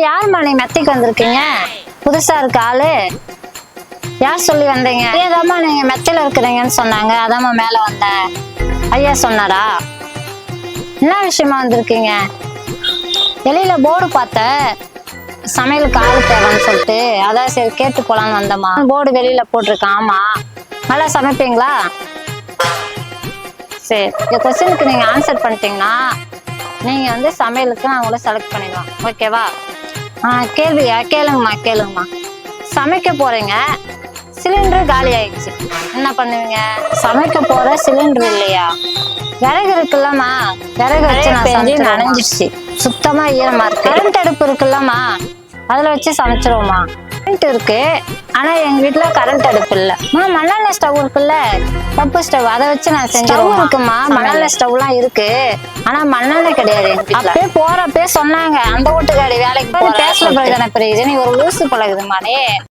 யாரும்மா நீ மெத்தைக்கு வந்திருக்கீங்க? புதுசா இருக்கு ஆளு. யார் சொல்லி வந்தீங்க? ஏதாம்மா நீங்க மெத்தையில இருக்கிறீங்கன்னு சொன்னாங்க, அதாம்மா மேல வந்தேன். ஐயா சொன்னாரா? என்ன விஷயமா வந்திருக்கீங்க? வெளியில போர்டு பார்த்தேன், சமையலுக்கு ஆள் தேவைன்னு சொல்லிட்டு, அதான் சரி கேட்டு போலான்னு வந்தம்மா. போர்டு வெளியில போட்டிருக்கேன். ஆமா, நல்லா சமைப்பீங்களா? சரி, இந்த கொஸ்டினுக்கு நீங்க ஆன்சர் பண்ணிட்டீங்கன்னா நீங்க வந்து சமையலுக்கு நான் உங்களை செலக்ட் பண்ணிடுவோம். ஓகேவா? கேள்வியா? கேளுங்கம்மா. சமைக்க போறீங்க, சிலிண்டர் காலி ஆயிடுச்சு, என்ன பண்ணுவீங்க? சமைக்க போற சிலிண்டர் இல்லையா, விறகு இருக்குல்லம்மா, விறகு வச்சு நான் நனைஞ்சிடுச்சு, சுத்தமா ஈரமா இருக்கு. கரண்ட் அடுப்பு இருக்குல்லம்மா, அதுல வச்சு சமைச்சிருவோமா? கரண்ட் இருக்கு, ஆனா எங்க வீட்டுல கரண்ட் அடுப்பு இல்ல. மண்ணெண்ணெய் ஸ்டவ் இருக்குல்ல, பப்பு ஸ்டவ், அதை வச்சு நான் செஞ்சிருவோம். இருக்குமா, மண்ணெண்ணெய் ஸ்டவ் எல்லாம் இருக்கு, ஆனா மண்ணெண்ணெய் கிடையாது. அப்பே போறப்பே சொன்னாங்க, அந்த வீட்டுக்காரி வேலைக்கு போற பேசல பழகுதானே பெரிய நீ ஒரு லூசு பழகுதுமானே.